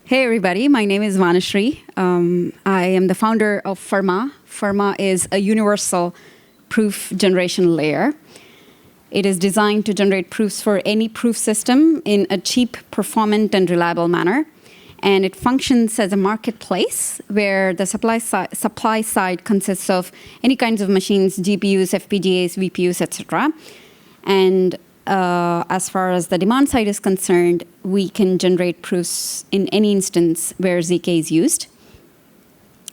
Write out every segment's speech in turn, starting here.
Hey everybody, my name is Vanishree. I am the founder of Firma. Firma is a universal proof generation layer. It is designed to generate proofs for any proof system in a cheap, performant, and reliable manner. And it functions as a marketplace where the supply side consists of any kinds of machines, GPUs, FPGAs, VPUs, etc. And as far as the demand side is concerned, we can generate proofs in any instance where ZK is used.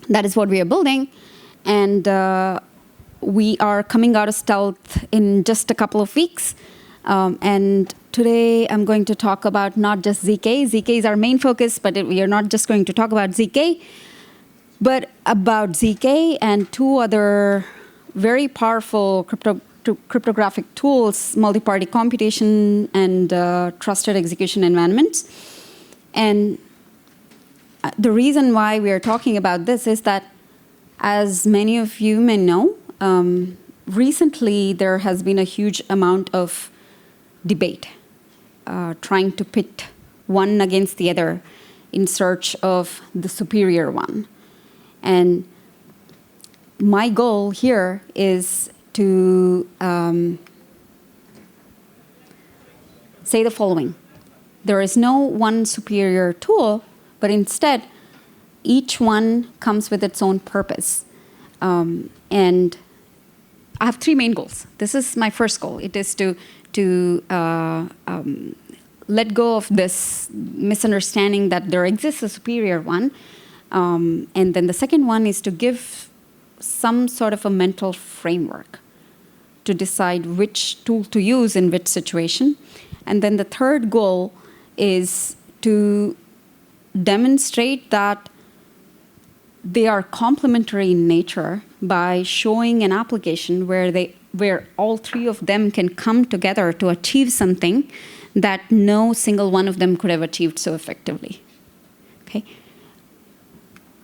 That is what we are building. And we are coming out of stealth in just a couple of weeks. And today I'm going to talk about not just ZK. ZK is our main focus, but we are not just going to talk about ZK, but about ZK and two other very powerful cryptographic tools, multi-party computation and trusted execution environments. And the reason why we are talking about this is that, as many of you may know, recently there has been a huge amount of debate trying to pit one against the other in search of the superior one. And my goal here is to say the following. There is no one superior tool, but instead, each one comes with its own purpose. And I have three main goals. This is my first goal. It is to let go of this misunderstanding that there exists a superior one. And then the second one is to give some sort of a mental framework to decide which tool to use in which situation. And then the third goal is to demonstrate that they are complementary in nature by showing an application where all three of them can come together to achieve something that no single one of them could have achieved so effectively.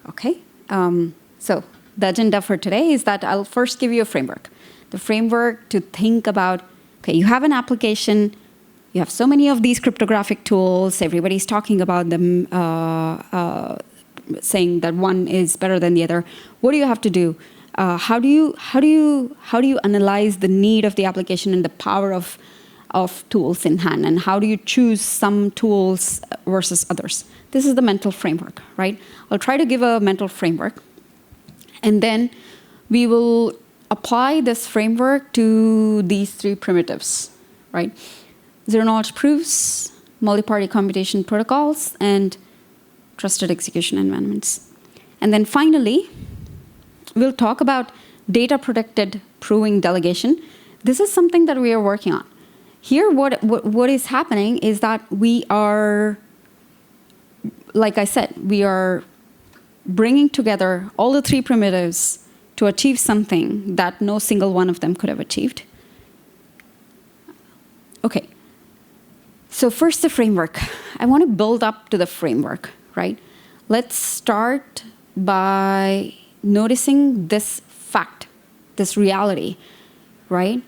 Okay. So the agenda for today is that I'll first give you a framework. The framework to think about, okay, you have an application, you have so many of these cryptographic tools, everybody's talking about them, saying that one is better than the other. What do you have to do? How do you analyze the need of the application and the power of tools in hand? And how do you choose some tools versus others? This is the mental framework, right? I'll try to give a mental framework. And then we will apply this framework to these three primitives, right? Zero-knowledge proofs, multi-party computation protocols, and trusted execution environments. And then finally, we'll talk about data-protected proving delegation. This is something that we are working on. Here, what is happening is that we are, like I said, we are bringing together all the three primitives to achieve something that no single one of them could have achieved. Okay. So first, the framework. I want to build up to the framework, right? Let's start by noticing this fact, this reality, right?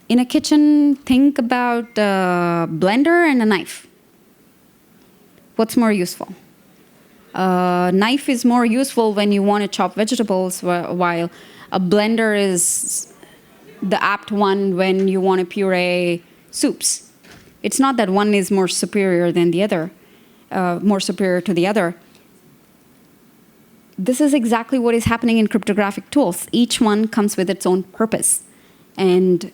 In a kitchen, think about a blender and a knife. What's more useful? Knife is more useful when you want to chop vegetables, while a blender is the apt one when you want to puree soups. It's not that one is more superior than the other, more superior to the other. This is exactly what is happening in cryptographic tools. Each one comes with its own purpose. And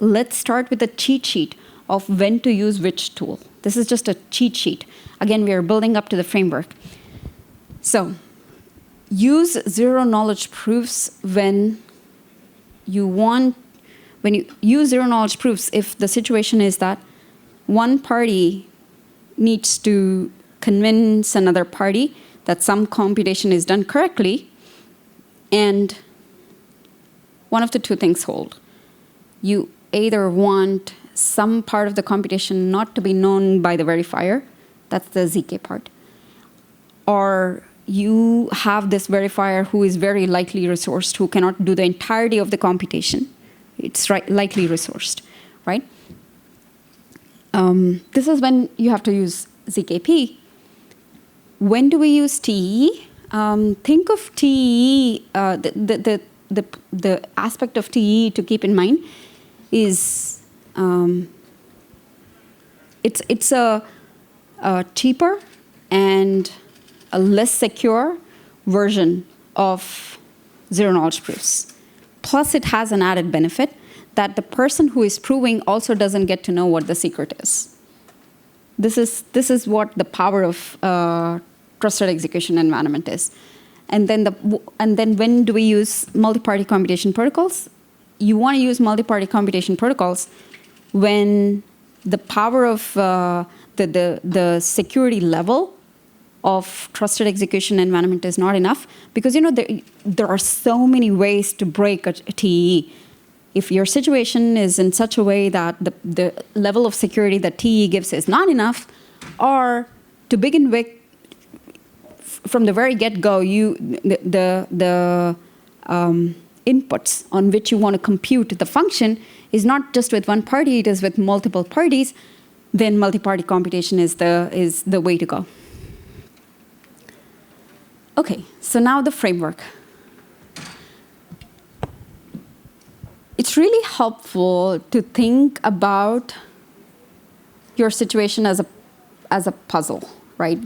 let's start with a cheat sheet of when to use which tool. This is just a cheat sheet. Again, we are building up to the framework. So use zero-knowledge proofs when you use zero-knowledge proofs if the situation is that one party needs to convince another party that some computation is done correctly, and one of the two things hold. You either want some part of the computation not to be known by the verifier, that's the ZK part, or you have this verifier who is very lightly resourced, who cannot do the entirety of the computation. It's lightly resourced, right? This is when you have to use ZKP. When do we use TEE? Think of TEE, the aspect of TEE to keep in mind is it's a cheaper and a less secure version of zero-knowledge proofs. Plus, it has an added benefit that the person who is proving also doesn't get to know what the secret is. This is what the power of trusted execution environment is. And then when do we use multi-party computation protocols? You want to use multi-party computation protocols when the power of the security level of trusted execution environment is not enough, because there are so many ways to break a TEE. If your situation is in such a way that the level of security that TEE gives is not enough, or to begin with, from the very get-go, the inputs on which you want to compute the function is not just with one party, it is with multiple parties, then multi-party computation is the way to go. Okay, so now the framework. It's really helpful to think about your situation as a puzzle, right?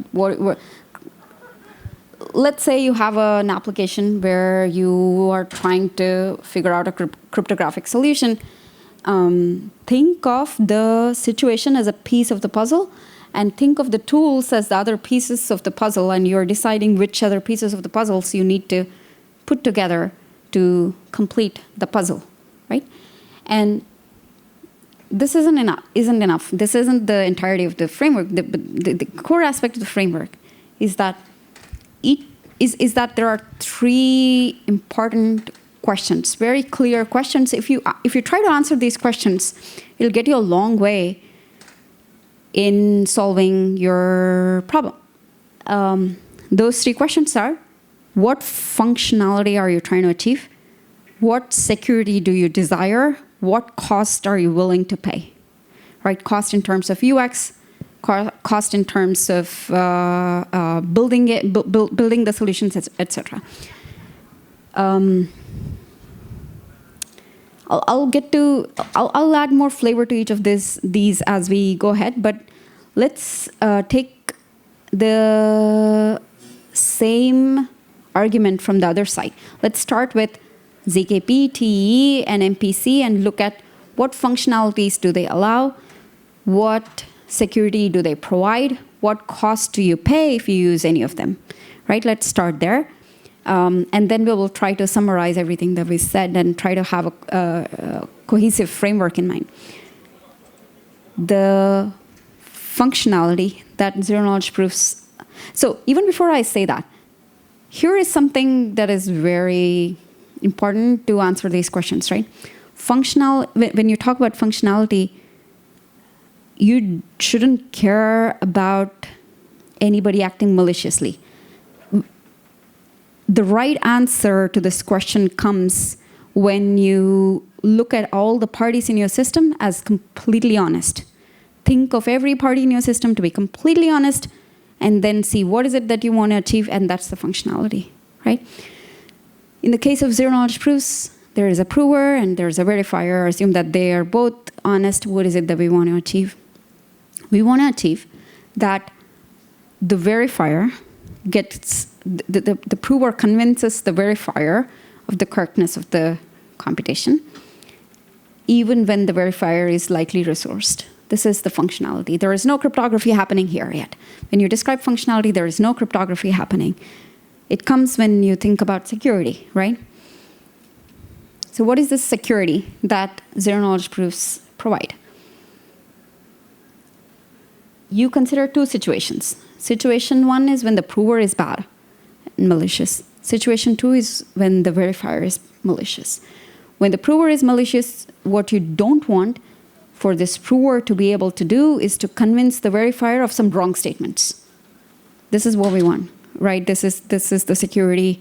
Let's say you have an application where you are trying to figure out a cryptographic solution. Think of the situation as a piece of the puzzle, and think of the tools as the other pieces of the puzzle, and you're deciding which other pieces of the puzzles you need to put together to complete the puzzle, right? And this isn't enough. This isn't the entirety of the framework. The core aspect of the framework is that there are three important questions, very clear questions. If you try to answer these questions, it'll get you a long way in solving your problem. Those three questions are: what functionality are you trying to achieve? What security do you desire? What cost are you willing to pay? Right? Cost in terms of UX, cost in terms of building the solutions, etc. I'll add more flavor to each of these as we go ahead, but let's take the same argument from the other side. Let's start with ZKP, TEE, and MPC and look at what functionalities do they allow, what security do they provide, what cost do you pay if you use any of them, right? Let's start there. And then we will try to summarize everything that we said and try to have a cohesive framework in mind. The functionality that zero-knowledge proofs. So even before I say that, here is something that is very important to answer these questions, right? When you talk about functionality, you shouldn't care about anybody acting maliciously. The right answer to this question comes when you look at all the parties in your system as completely honest. Think of every party in your system to be completely honest, and then see what is it that you want to achieve, and that's the functionality, right? In the case of zero-knowledge proofs, there is a prover and there's a verifier. Assume that they are both honest. What is it that we want to achieve? We want to achieve that the verifier gets, the prover convinces the verifier of the correctness of the computation, even when the verifier is lightly resourced. This is the functionality. There is no cryptography happening here yet. When you describe functionality, there is no cryptography happening. It comes when you think about security, right? So what is this security that zero-knowledge proofs provide? You consider two situations. Situation one is when the prover is bad and malicious. Situation two is when the verifier is malicious. When the prover is malicious, what you don't want for this prover to be able to do is to convince the verifier of some wrong statements. This is what we want, right? This is the security.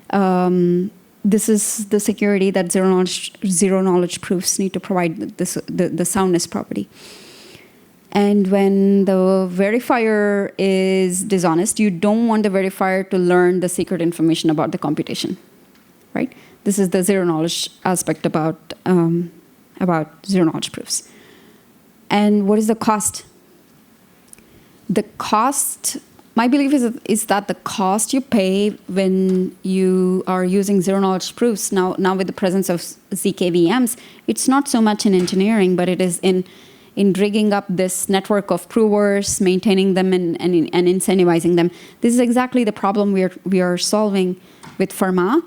This is the security that zero-knowledge proofs need to provide the soundness property. And when the verifier is dishonest, you don't want the verifier to learn the secret information about the computation, right? This is the zero-knowledge aspect about zero-knowledge proofs. And what is the cost? The cost, my belief is that the cost you pay when you are using zero-knowledge proofs, now with the presence of ZKVMs, it's not so much in engineering, but it is in rigging up this network of provers, maintaining them, and incentivizing them. This is exactly the problem we are solving with Pharma,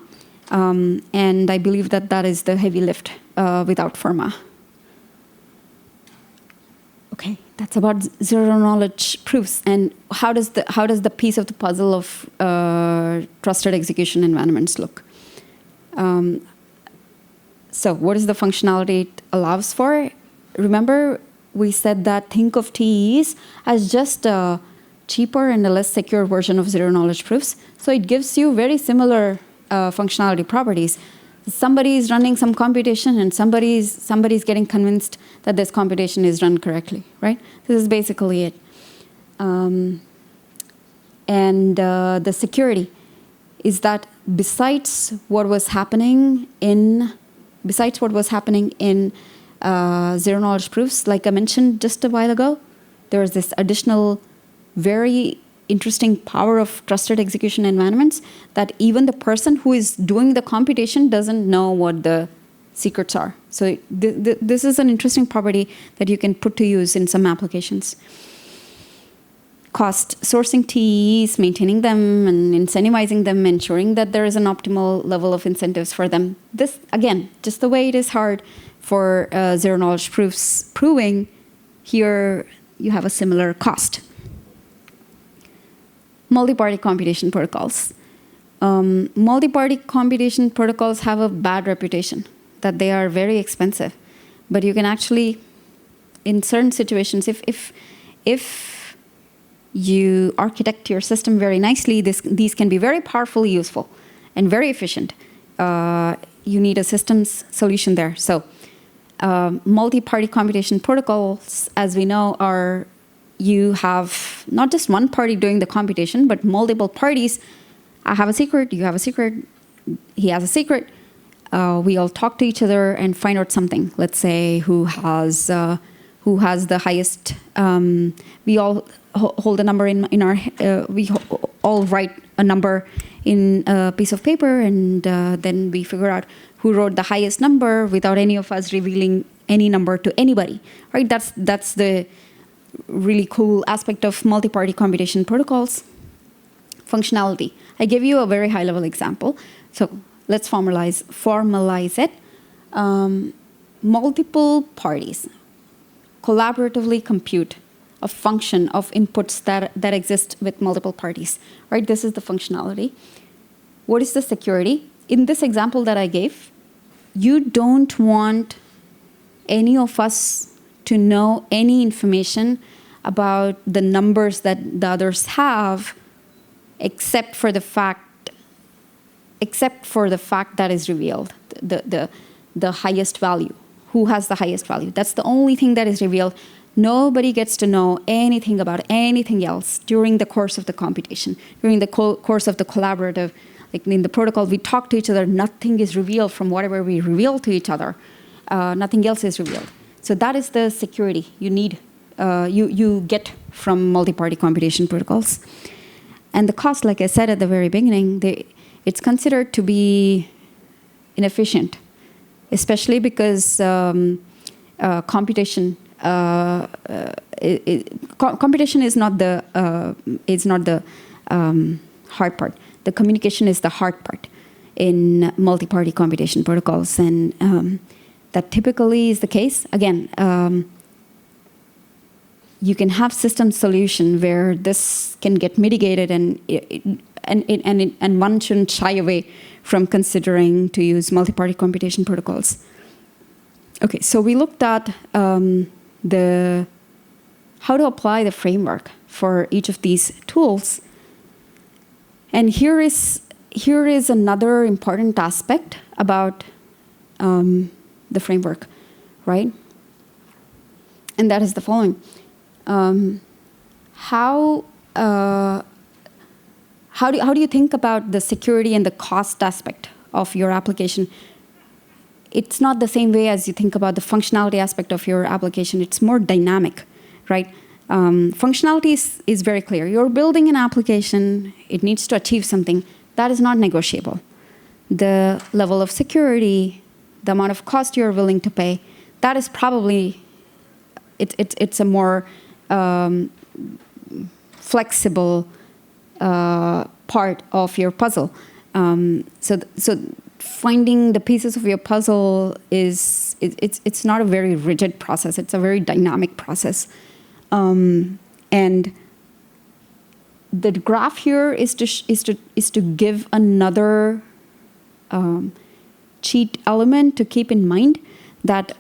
and I believe that is the heavy lift without Pharma. Okay, that's about zero-knowledge proofs, and how does the piece of the puzzle of trusted execution environments look? So, what is the functionality it allows for? Remember, we said that think of TEs as just a cheaper and a less secure version of zero-knowledge proofs. So it gives you very similar functionality properties. Somebody is running some computation, and somebody's getting convinced that this computation is run correctly, right? This is basically it. And the security is that besides what was happening in zero-knowledge proofs, like I mentioned just a while ago, there is this additional very interesting power of trusted execution environments that even the person who is doing the computation doesn't know what the secrets are. So this is an interesting property that you can put to use in some applications. Cost, sourcing TEs, maintaining them, and incentivizing them, ensuring that there is an optimal level of incentives for them. This, again, just the way it is hard for zero-knowledge proofs proving, here you have a similar cost. Multi-party computation protocols. Multi-party computation protocols have a bad reputation, that they are very expensive. But you can actually, in certain situations, if you architect your system very nicely, these can be very powerfully useful and very efficient. You need a systems solution there. So multi-party computation protocols, as we know, are you have not just one party doing the computation, but multiple parties. I have a secret, you have a secret, he has a secret. We all talk to each other and find out something. Let's say who has the highest. We all hold a number in our. We all write a number in a piece of paper, and then we figure out who wrote the highest number without any of us revealing any number to anybody. Right? That's the really cool aspect of multi-party computation protocols. Functionality. I gave you a very high-level example. So let's formalize it. Multiple parties collaboratively compute a function of inputs that exist with multiple parties. Right? This is the functionality. What is the security? In this example that I gave, you don't want any of us to know any information about the numbers that the others have, except for the fact that is revealed, the highest value. Who has the highest value? That's the only thing that is revealed. Nobody gets to know anything about anything else during the course of the computation, during the course of the collaborative. Like in the protocol, we talk to each other. Nothing is revealed from whatever we reveal to each other. Nothing else is revealed. So that is the security you need, you get from multi-party computation protocols. And the cost, like I said at the very beginning, it's considered to be inefficient, especially because computation is not the hard part. The communication is the hard part in multi-party computation protocols, and that typically is the case. Again, you can have system solution where this can get mitigated, and one shouldn't shy away from considering to use multi-party computation protocols. Okay, so we looked at how to apply the framework for each of these tools. And here is another important aspect about the framework, right? And that is the following. how do you think about the security and the cost aspect of your application? It's not the same way as you think about the functionality aspect of your application. It's more dynamic, right? Functionality is very clear. You're building an application. It needs to achieve something. That is not negotiable. The level of security, the amount of cost you're willing to pay, that is probably, it's a more flexible part of your puzzle. So finding the pieces of your puzzle it's not a very rigid process. It's a very dynamic process. And the graph here is to give another cheat element to keep in mind, that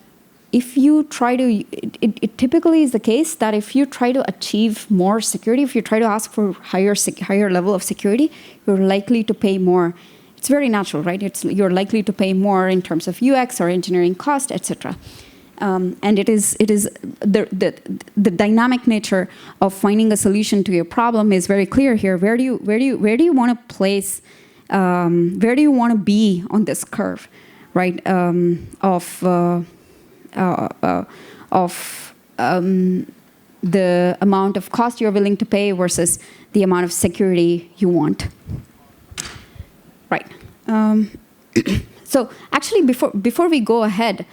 if you try to, it typically is the case that if you try to achieve more security, if you try to ask for higher level of security, you're likely to pay more. It's very natural, right? You're likely to pay more in terms of UX or engineering cost, etc. And it is the dynamic nature of finding a solution to your problem is very clear here. Where do you want to place? Where do you want to be on this curve, right? The amount of cost you're willing to pay versus the amount of security you want. Right. So actually, before we go ahead,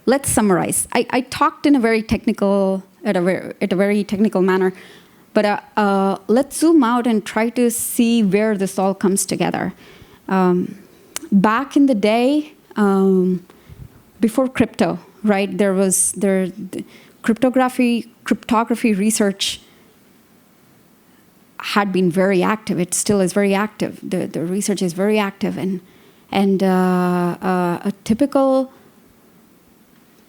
let's summarize. I talked in a very technical, at a very technical manner, but let's zoom out and try to see where this all comes together. Back in the day, before crypto, right? Cryptography research had been very active. It still is very active. The research is very active, and a typical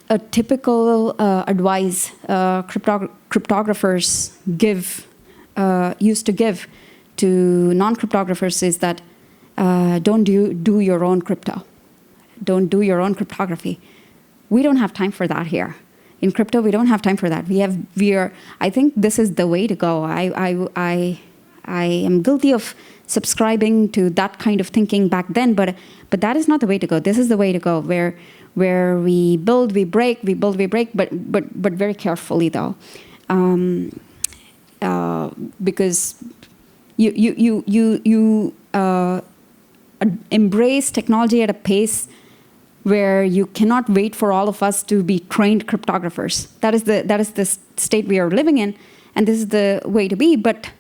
advice cryptographers used to give to non-cryptographers is that don't do your own crypto. Don't do your own cryptography. We don't have time for that here. In crypto, we don't have time for that. I think this is the way to go. I am guilty of subscribing to that kind of thinking back then, but that is not the way to go. This is the way to go, where we build, we break, we build, we break, but very carefully though, because you embrace technology at a pace where you cannot wait for all of us to be trained cryptographers. That is the state we are living in, and this is the way to be. But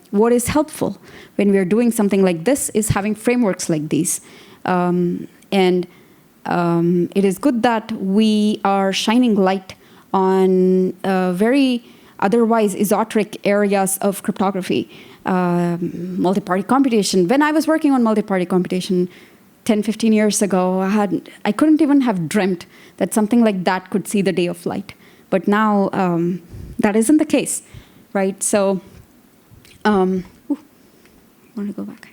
what is helpful when we are doing something like this is having frameworks like these. And it is good that we are shining light on very otherwise esoteric areas of cryptography. Multi-party computation. When I was working on multi-party computation 10, 15 years ago, I couldn't even have dreamt that something like that could see the day of light. But now that isn't the case, right? So, I want to go back.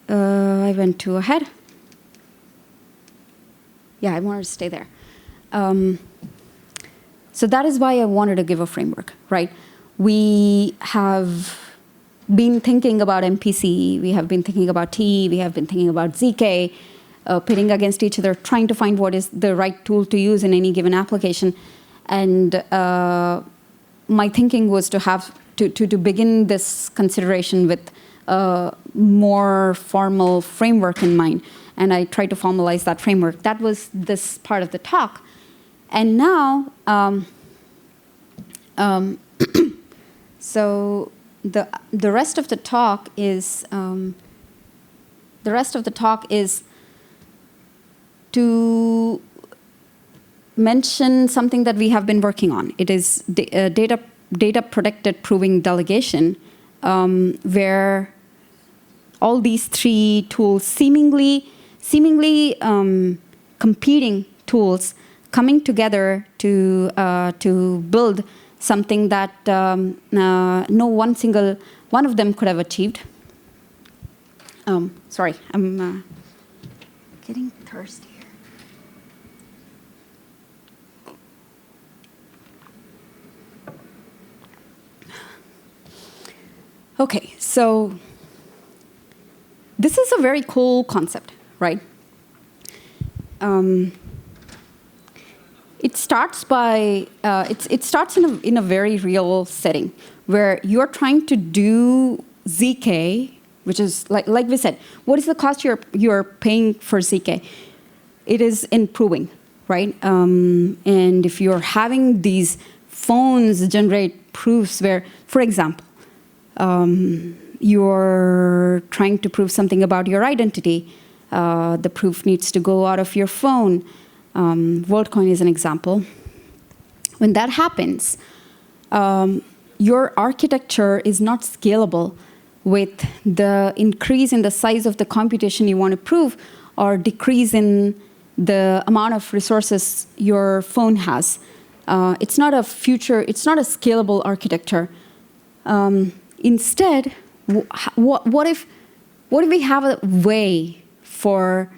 I went too ahead. Yeah, I wanted to stay there. So that is why I wanted to give a framework, right? We have been thinking about MPC, we have been thinking about T, we have been thinking about ZK, pitting against each other, trying to find what is the right tool to use in any given application. And my thinking was to begin this consideration with a more formal framework in mind. And I tried to formalize that framework. That was this part of the talk. And now, so the rest of the talk is to mention something that we have been working on. It is data protected proving delegation, where all these three tools, seemingly competing tools, coming together to build something that no one single one of them could have achieved. Sorry, I'm getting thirsty here. OK, so this is a very cool concept, right? It starts by it starts in a very real setting where you're trying to do ZK, which is like we said, what is the cost you're paying for ZK? It is in proving, right? And if you're having these phones generate proofs where, for example, you're trying to prove something about your identity, the proof needs to go out of your phone. WorldCoin is an example. When that happens, your architecture is not scalable with the increase in the size of the computation you want to prove or decrease in the amount of resources your phone has. It's not a scalable architecture. Instead, what if we have a way for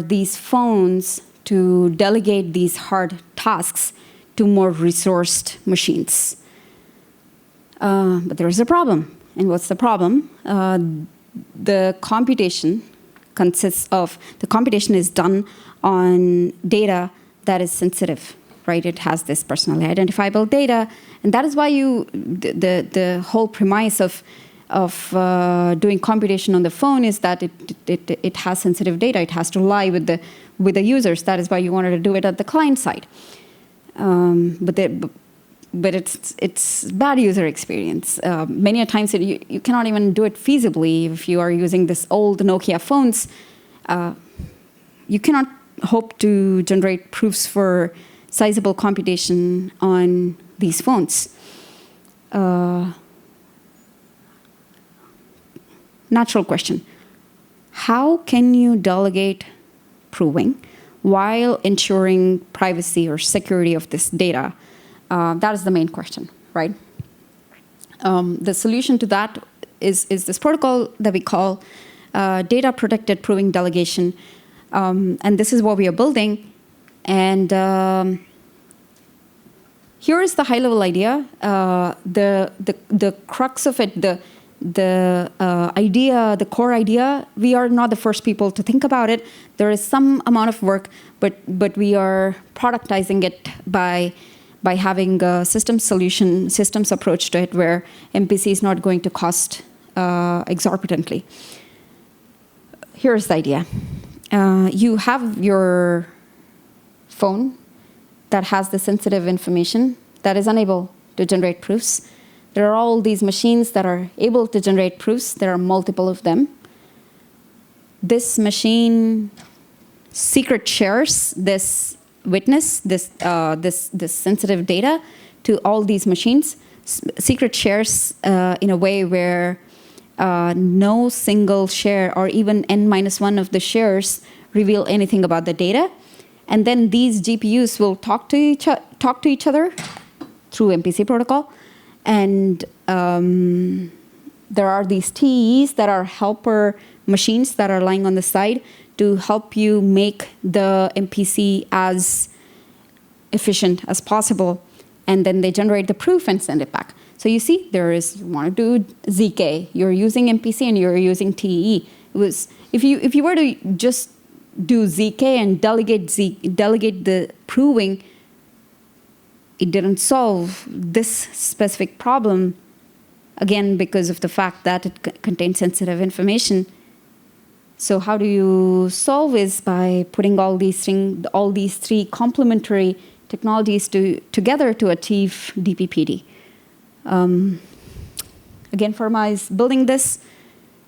these phones to delegate these hard tasks to more resourced machines? But there's a problem. And what's the problem? The computation is done on data that is sensitive, right? It has this personally identifiable data, and that is why the whole premise of doing computation on the phone is that it has sensitive data. It has to lie with the users. That is why you wanted to do it at the client side. But it's bad user experience. Many a times you cannot even do it feasibly if you are using this old Nokia phones. You cannot hope to generate proofs for sizable computation on these phones. Natural question. How can you delegate proving while ensuring privacy or security of this data? That is the main question, right? The solution to that is this protocol that we call data protected proving delegation. And this is what we are building. And here is the high-level idea. The crux of it, the idea, the core idea, we are not the first people to think about it. There is some amount of work, but we are productizing it by having a systems approach to it where MPC is not going to cost exorbitantly. Here's the idea. You have your phone that has the sensitive information that is unable to generate proofs. There are all these machines that are able to generate proofs. There are multiple of them. This machine secret shares this witness, this sensitive data to all these machines. Secret shares in a way where no single share or even n-1 of the shares reveal anything about the data. And then these GPUs will talk to each other through MPC protocol. And there are these TEs that are helper machines that are lying on the side to help you make the MPC as efficient as possible. And then they generate the proof and send it back. So you see, you want to do ZK. You're using MPC and you're using TE. If you were to just do ZK and delegate the proving, it didn't solve this specific problem, again, because of the fact that it contains sensitive information. So how do you solve is by putting all these three complementary technologies together to achieve DPPD. Again, Firma is building this,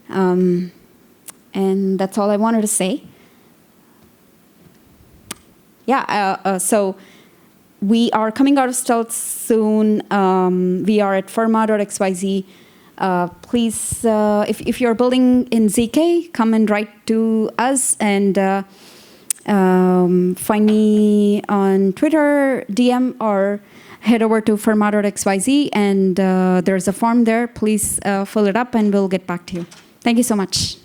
and that's all I wanted to say. Yeah, so we are coming out of stealth soon. We are at firma.xyz. Please, if you're building in ZK, come and write to us and find me on Twitter, DM, or head over to firma.xyz, and there's a form there. Please fill it up, and we'll get back to you. Thank you so much.